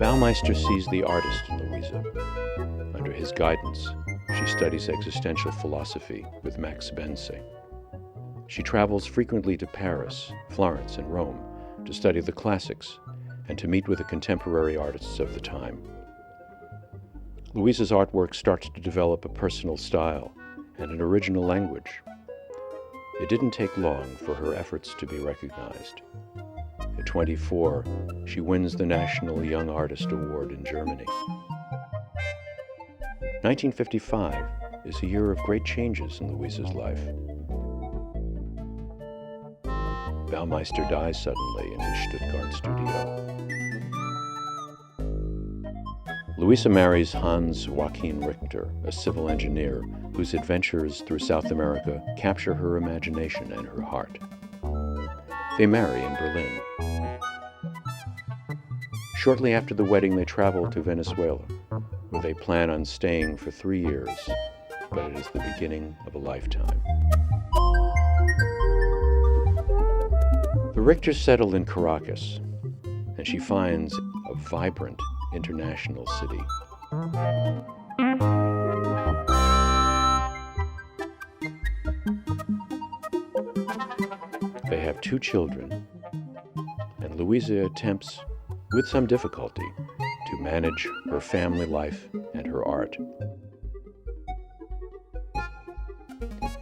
Baumeister sees the artist in Louisa. Under his guidance, she studies existential philosophy with Max Bense. She travels frequently to Paris, Florence, and Rome to study the classics and to meet with the contemporary artists of the time. Louisa's artwork starts to develop a personal style and an original language. It didn't take long for her efforts to be recognized. At 24, she wins the National Young Artist Award in Germany. 1955 is a year of great changes in Louisa's life. Baumeister dies suddenly in his Stuttgart studio. Louisa marries Hans Joachim Richter, a civil engineer whose adventures through South America capture her imagination and her heart. They marry in Berlin. Shortly after the wedding, they travel to Venezuela, where they plan on staying for 3 years, but it is the beginning of a lifetime. The Richters settle in Caracas, and she finds a vibrant international city. They have 2 children, and Louisa attempts, with some difficulty, to manage her family life and her art.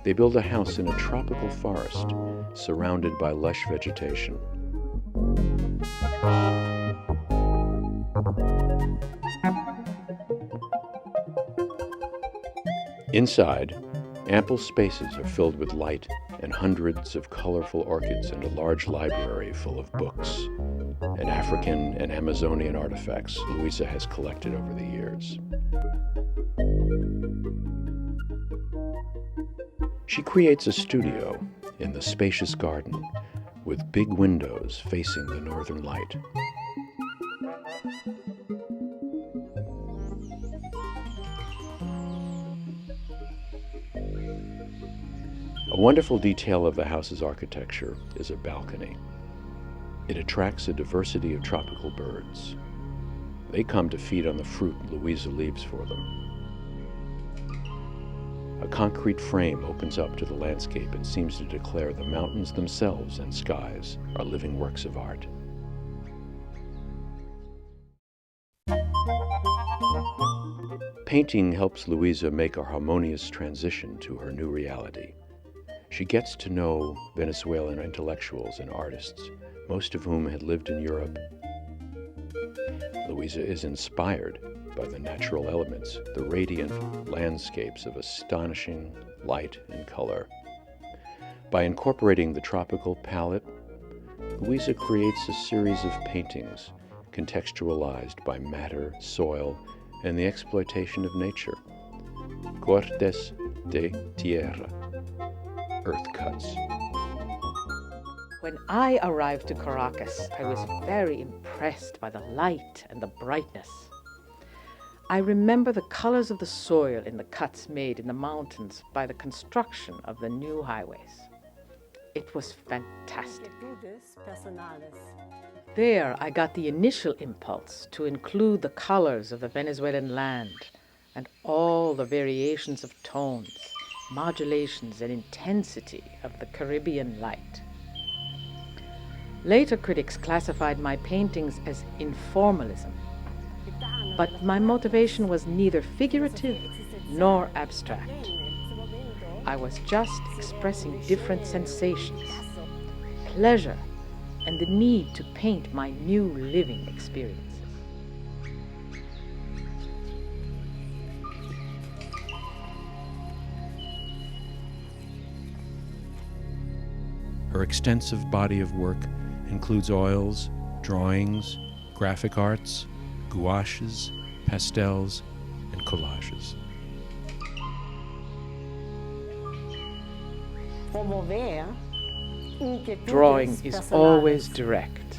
They build a house in a tropical forest surrounded by lush vegetation. Inside, ample spaces are filled with light and hundreds of colorful orchids and a large library full of books and African and Amazonian artifacts Louisa has collected over the years. She creates a studio in the spacious garden with big windows facing the northern light. A wonderful detail of the house's architecture is a balcony. It attracts a diversity of tropical birds. They come to feed on the fruit Louisa leaves for them. A concrete frame opens up to the landscape and seems to declare the mountains themselves and skies are living works of art. Painting helps Louisa make a harmonious transition to her new reality. She gets to know Venezuelan intellectuals and artists, most of whom had lived in Europe. Louisa is inspired by the natural elements, the radiant landscapes of astonishing light and color. By incorporating the tropical palette, Louisa creates a series of paintings contextualized by matter, soil, and the exploitation of nature. Cortes de tierra, earth cuts. When I arrived to Caracas, I was very impressed by the light and the brightness. I remember the colors of the soil in the cuts made in the mountains by the construction of the new highways. It was fantastic. There, I got the initial impulse to include the colors of the Venezuelan land and all the variations of tones, modulations, and intensity of the Caribbean light. Later critics classified my paintings as informalism, but my motivation was neither figurative nor abstract. I was just expressing different sensations, pleasure, and the need to paint my new living experiences. Her extensive body of work includes oils, drawings, graphic arts, gouaches, pastels, and collages. Drawing is always direct,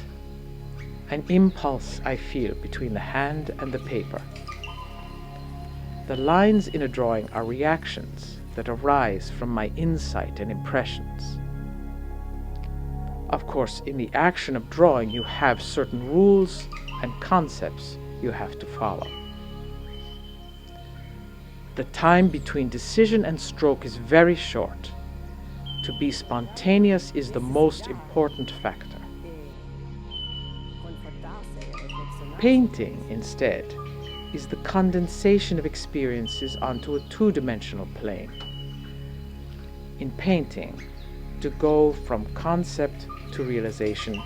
an impulse I feel between the hand and the paper. The lines in a drawing are reactions that arise from my insight and impressions. Of course, in the action of drawing, you have certain rules and concepts you have to follow. The time between decision and stroke is very short. To be spontaneous is the most important factor. Painting, instead, is the condensation of experiences onto a two-dimensional plane. In painting, to go from concept to realization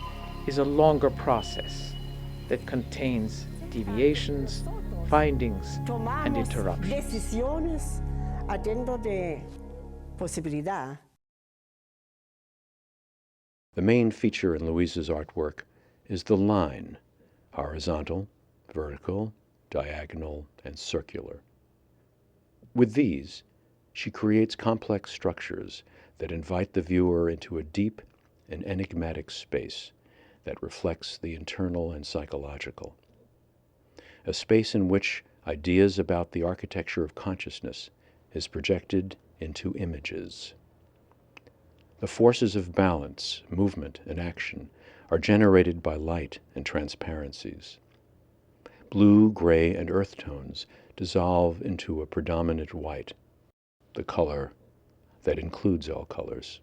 is a longer process that contains deviations, findings, and interruptions. Decisiones adentro de posibilidad. The main feature in Louise's artwork is the line, horizontal, vertical, diagonal, and circular. With these, she creates complex structures that invite the viewer into a deep and enigmatic space that reflects the internal and psychological. A space in which ideas about the architecture of consciousness is projected into images. The forces of balance, movement, and action are generated by light and transparencies. Blue, gray, and earth tones dissolve into a predominant white, the color that includes all colors.